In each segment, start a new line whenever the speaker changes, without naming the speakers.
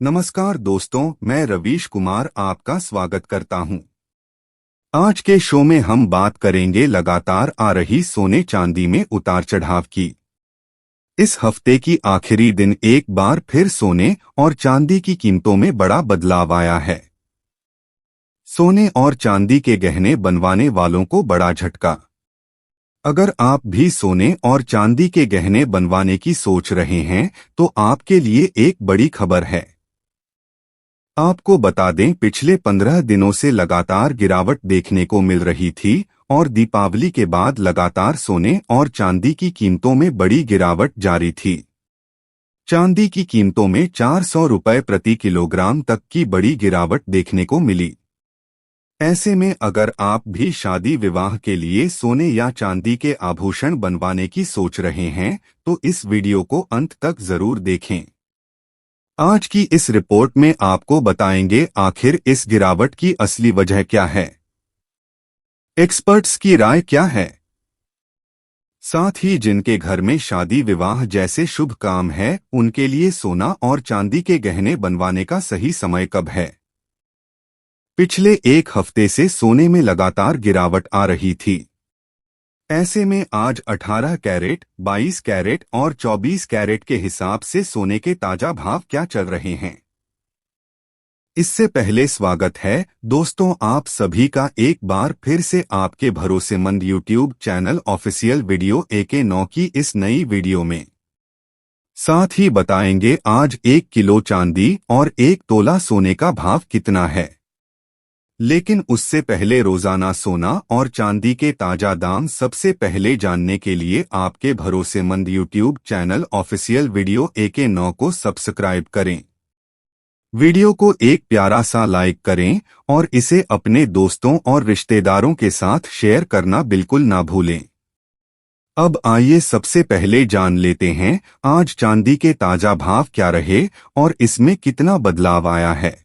नमस्कार दोस्तों, मैं रवीश कुमार आपका स्वागत करता हूं। आज के शो में हम बात करेंगे लगातार आ रही सोने चांदी में उतार चढ़ाव की। इस हफ्ते की आखिरी दिन एक बार फिर सोने और चांदी की कीमतों में बड़ा बदलाव आया है। सोने और चांदी के गहने बनवाने वालों को बड़ा झटका। अगर आप भी सोने और चांदी के गहने बनवाने की सोच रहे हैं तो आपके लिए एक बड़ी खबर है। आपको बता दें, पिछले 15 दिनों से लगातार गिरावट देखने को मिल रही थी और दीपावली के बाद लगातार सोने और चांदी की कीमतों में बड़ी गिरावट जारी थी। चांदी की कीमतों में 400 रुपये प्रति किलोग्राम तक की बड़ी गिरावट देखने को मिली। ऐसे में अगर आप भी शादी विवाह के लिए सोने या चांदी के आभूषण बनवाने की सोच रहे हैं तो इस वीडियो को अंत तक जरूर देखें। आज की इस रिपोर्ट में आपको बताएंगे आखिर इस गिरावट की असली वजह क्या है, एक्सपर्ट्स की राय क्या है, साथ ही जिनके घर में शादी विवाह जैसे शुभ काम है उनके लिए सोना और चांदी के गहने बनवाने का सही समय कब है। पिछले एक हफ्ते से सोने में लगातार गिरावट आ रही थी। ऐसे में आज 18 कैरेट, 22 कैरेट और 24 कैरेट के हिसाब से सोने के ताजा भाव क्या चल रहे हैं। इससे पहले स्वागत है दोस्तों आप सभी का एक बार फिर से आपके भरोसेमंद YouTube channel official video AK9 की इस नई वीडियो में। साथ ही बताएंगे आज 1 किलो चांदी और 1 तोला सोने का भाव कितना है। लेकिन उससे पहले रोजाना सोना और चांदी के ताजा दाम सबसे पहले जानने के लिए आपके भरोसेमंद YouTube channel official video AK9 को सब्सक्राइब करें। वीडियो को एक प्यारा सा लाइक करें और इसे अपने दोस्तों और रिश्तेदारों के साथ शेयर करना बिल्कुल ना भूलें। अब आइए सबसे पहले जान लेते हैं आज चांदी के ताजा भाव क्या रहे और इसमें कितना बदलाव आया है।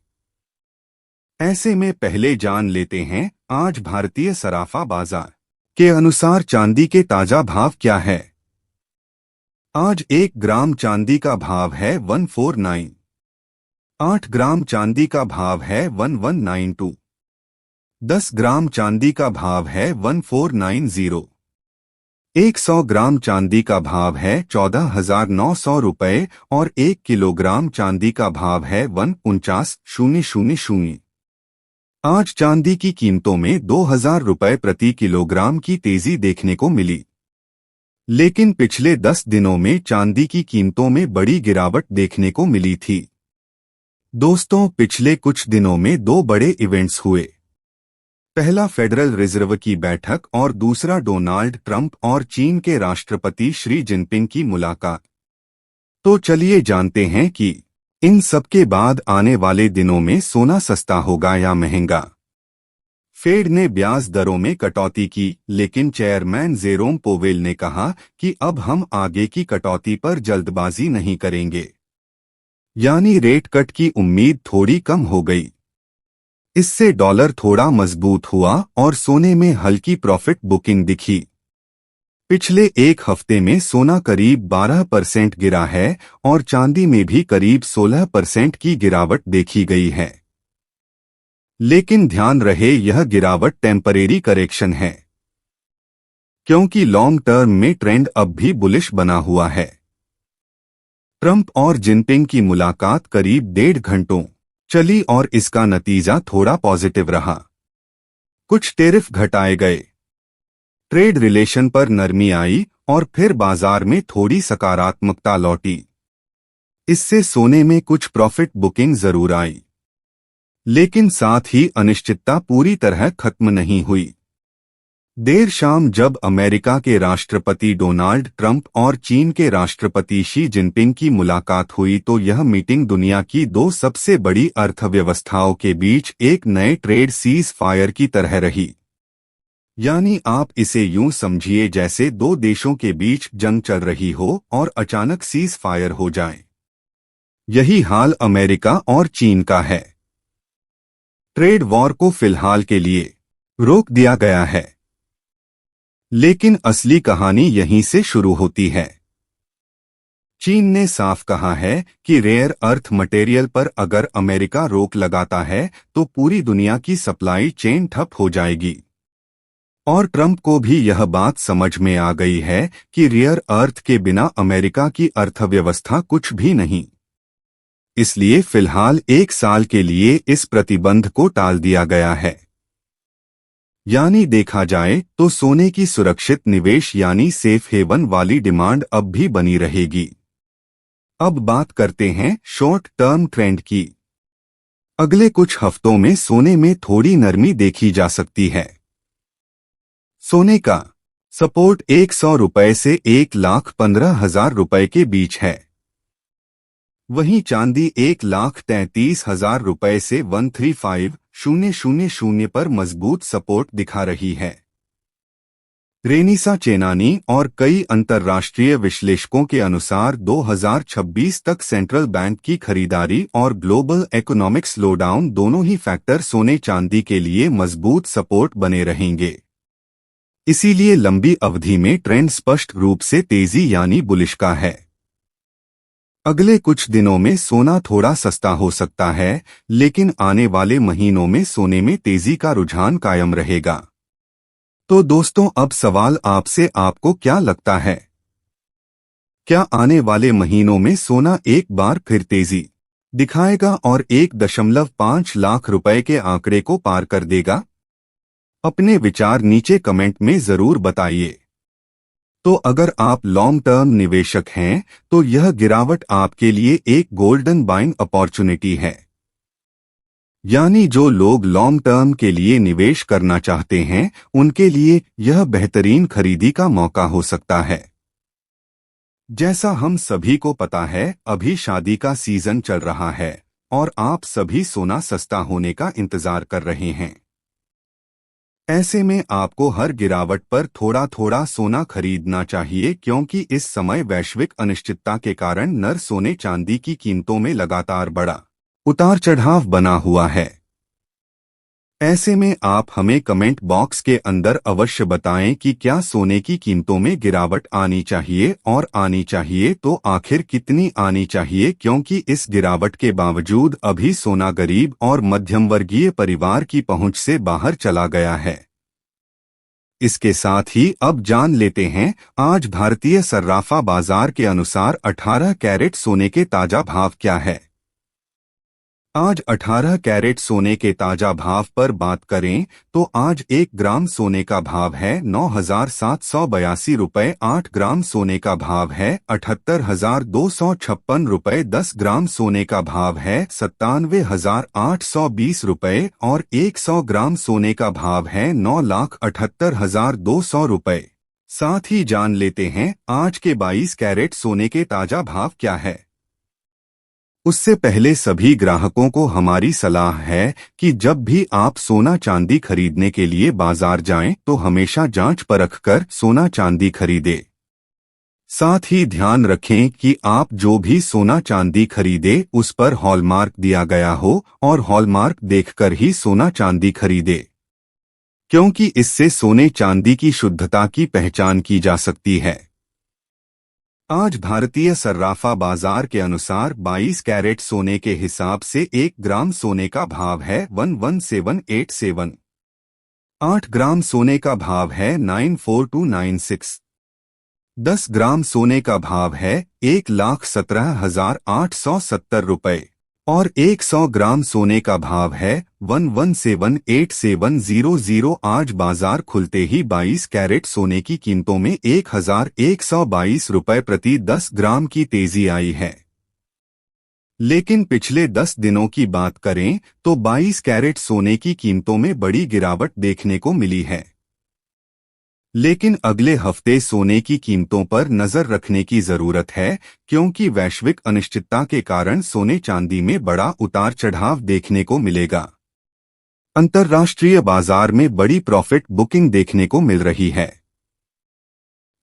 ऐसे में पहले जान लेते हैं आज भारतीय सराफा बाजार के अनुसार चांदी के ताजा भाव क्या है। आज 1 ग्राम चांदी का भाव है 149। 8 ग्राम चांदी का भाव है 1192। 10 ग्राम चांदी का भाव है 1490। 100 ग्राम चांदी का भाव है 14,900 रुपये और 1 किलोग्राम चांदी का भाव है 49,000। आज चांदी की कीमतों में 2,000 रुपये प्रति किलोग्राम की तेजी देखने को मिली। लेकिन पिछले 10 दिनों में चांदी की कीमतों में बड़ी गिरावट देखने को मिली थी। दोस्तों पिछले कुछ दिनों में 2 बड़े इवेंट्स हुए। पहला फेडरल रिजर्व की बैठक और दूसरा डोनाल्ड ट्रंप और चीन के राष्ट्रपति शी जिनपिंग की मुलाकात। तो चलिए जानते हैं कि इन सब के बाद आने वाले दिनों में सोना सस्ता होगा या महंगा। फेड ने ब्याज दरों में कटौती की, लेकिन चेयरमैन जेरोम पोवेल ने कहा कि अब हम आगे की कटौती पर जल्दबाजी नहीं करेंगे। यानी रेट कट की उम्मीद थोड़ी कम हो गई। इससे डॉलर थोड़ा मजबूत हुआ और सोने में हल्की प्रॉफिट बुकिंग दिखी। पिछले एक हफ्ते में सोना करीब 12% गिरा है और चांदी में भी करीब 16% की गिरावट देखी गई है। लेकिन ध्यान रहे यह गिरावट टेम्परेरी करेक्शन है, क्योंकि लॉन्ग टर्म में ट्रेंड अब भी बुलिश बना हुआ है। ट्रंप और जिनपिंग की मुलाकात करीब 1.5 घंटों चली और इसका नतीजा थोड़ा पॉजिटिव रहा। कुछ टैरिफ घटाए गए, ट्रेड रिलेशन पर नरमी आई और फिर बाजार में थोड़ी सकारात्मकता लौटी। इससे सोने में कुछ प्रॉफिट बुकिंग जरूर आई, लेकिन साथ ही अनिश्चितता पूरी तरह खत्म नहीं हुई। देर शाम जब अमेरिका के राष्ट्रपति डोनाल्ड ट्रंप और चीन के राष्ट्रपति शी जिनपिंग की मुलाकात हुई तो यह मीटिंग दुनिया की 2 सबसे बड़ी अर्थव्यवस्थाओं के बीच एक नए ट्रेड सीज फायर की तरह रही। यानी आप इसे यूं समझिए जैसे 2 देशों के बीच जंग चल रही हो और अचानक सीज फायर हो जाए। यही हाल अमेरिका और चीन का है। ट्रेड वॉर को फिलहाल के लिए रोक दिया गया है, लेकिन असली कहानी यहीं से शुरू होती है। चीन ने साफ कहा है कि रेयर अर्थ मटेरियल पर अगर अमेरिका रोक लगाता है तो पूरी दुनिया की सप्लाई चेन ठप हो जाएगी। और ट्रंप को भी यह बात समझ में आ गई है कि रेयर अर्थ के बिना अमेरिका की अर्थव्यवस्था कुछ भी नहीं। इसलिए फिलहाल 1 साल के लिए इस प्रतिबंध को टाल दिया गया है। यानी देखा जाए तो सोने की सुरक्षित निवेश यानी सेफ हेवन वाली डिमांड अब भी बनी रहेगी। अब बात करते हैं शॉर्ट टर्म ट्रेंड की। अगले कुछ हफ्तों में सोने में थोड़ी नरमी देखी जा सकती है। सोने का सपोर्ट 100 रुपए से 1,15,000 रुपए के बीच है। वहीं चांदी 1,33,000 रुपए से 135,000 पर मजबूत सपोर्ट दिखा रही है। रेनिसा चेनानी और कई अंतर्राष्ट्रीय विश्लेषकों के अनुसार 2026 तक सेंट्रल बैंक की खरीदारी और ग्लोबल इकोनॉमिक स्लोडाउन दोनों ही फैक्टर सोने चांदी के लिए मजबूत सपोर्ट बने रहेंगे। इसीलिए लंबी अवधि में ट्रेंड स्पष्ट रूप से तेजी यानी बुलिश का है। अगले कुछ दिनों में सोना थोड़ा सस्ता हो सकता है, लेकिन आने वाले महीनों में सोने में तेजी का रुझान कायम रहेगा। तो दोस्तों, अब सवाल आपसे, आपको क्या लगता है? क्या आने वाले महीनों में सोना एक बार फिर तेजी दिखाएगा और 1.5 लाख रुपए के आंकड़े को पार कर देगा? अपने विचार नीचे कमेंट में जरूर बताइए। तो अगर आप लॉन्ग टर्म निवेशक हैं तो यह गिरावट आपके लिए एक गोल्डन बाइंग अपॉर्चुनिटी है। यानी जो लोग लॉन्ग टर्म के लिए निवेश करना चाहते हैं उनके लिए यह बेहतरीन खरीदी का मौका हो सकता है। जैसा हम सभी को पता है, अभी शादी का सीजन चल रहा है और आप सभी सोना सस्ता होने का इंतजार कर रहे हैं। ऐसे में आपको हर गिरावट पर थोड़ा थोड़ा सोना खरीदना चाहिए, क्योंकि इस समय वैश्विक अनिश्चितता के कारण नर सोने चांदी की कीमतों में लगातार बड़ा उतार चढ़ाव बना हुआ है। ऐसे में आप हमें कमेंट बॉक्स के अंदर अवश्य बताएं कि क्या सोने की कीमतों में गिरावट आनी चाहिए, और आनी चाहिए तो आखिर कितनी आनी चाहिए, क्योंकि इस गिरावट के बावजूद अभी सोना गरीब और मध्यम वर्गीय परिवार की पहुंच से बाहर चला गया है। इसके साथ ही अब जान लेते हैं आज भारतीय सर्राफा बाजार के अनुसार 18 कैरेट सोने के ताजा भाव क्या है। आज 18 कैरेट सोने के ताजा भाव पर बात करें तो आज 1 ग्राम सोने का भाव है 9,782 रुपए, 8 ग्राम सोने का भाव है 78,256 रुपए, 10 ग्राम सोने का भाव है 97,820 रुपए और 100 ग्राम सोने का भाव है 9,78,200 रुपए। साथ ही जान लेते हैं आज के 22 कैरेट सोने के ताजा भाव क्या है। उससे पहले सभी ग्राहकों को हमारी सलाह है कि जब भी आप सोना चांदी खरीदने के लिए बाजार जाएं तो हमेशा जांच परख कर सोना चांदी खरीदें। साथ ही ध्यान रखें कि आप जो भी सोना चांदी खरीदें उस पर हॉलमार्क दिया गया हो और हॉलमार्क देखकर ही सोना चांदी खरीदें, क्योंकि इससे सोने चांदी की शुद्धता की पहचान की जा सकती है। आज भारतीय सर्राफा बाजार के अनुसार 22 कैरेट सोने के हिसाब से 1 ग्राम सोने का भाव है 11,787। 8 ग्राम सोने का भाव है 94296। 10 ग्राम सोने का भाव है 1,17,870 रुपए और 100 ग्राम सोने का भाव है 11,787,000। आज बाजार खुलते ही 22 कैरेट सोने की कीमतों में 1,122 रुपए प्रति 10 ग्राम की तेजी आई है। लेकिन पिछले 10 दिनों की बात करें तो 22 कैरेट सोने की कीमतों में बड़ी गिरावट देखने को मिली है। लेकिन अगले हफ्ते सोने की कीमतों पर नजर रखने की जरूरत है, क्योंकि वैश्विक अनिश्चितता के कारण सोने चांदी में बड़ा उतार चढ़ाव देखने को मिलेगा। अंतर्राष्ट्रीय बाजार में बड़ी प्रॉफिट बुकिंग देखने को मिल रही है,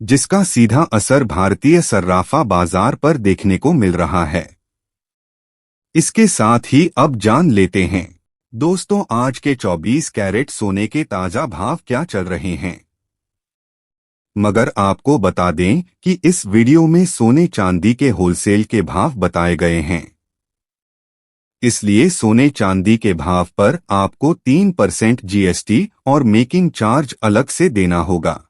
जिसका सीधा असर भारतीय सर्राफा बाजार पर देखने को मिल रहा है। इसके साथ ही अब जान लेते हैं दोस्तों आज के 24 कैरेट सोने के ताजा भाव क्या चल रहे हैं। मगर आपको बता दें कि इस वीडियो में सोने चांदी के होलसेल के भाव बताए गए हैं, इसलिए सोने चांदी के भाव पर आपको 3% जीएसटी और मेकिंग चार्ज अलग से देना होगा।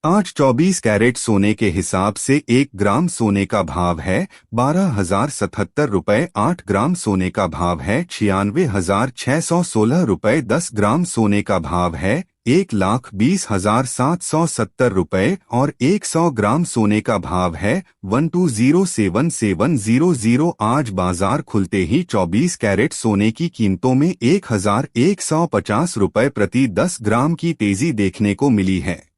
आज 24 कैरेट सोने के हिसाब से 1 ग्राम सोने का भाव है 12,077 रुपये, 8 ग्राम सोने का भाव है 96,616 रुपये, 10 ग्राम सोने का भाव है 1,20,770 रुपये और 100 ग्राम सोने का भाव है 12,07,700। आज बाजार खुलते ही 24 कैरेट सोने की कीमतों में 1,150 रुपये प्रति 10 ग्राम की तेजी देखने को मिली है।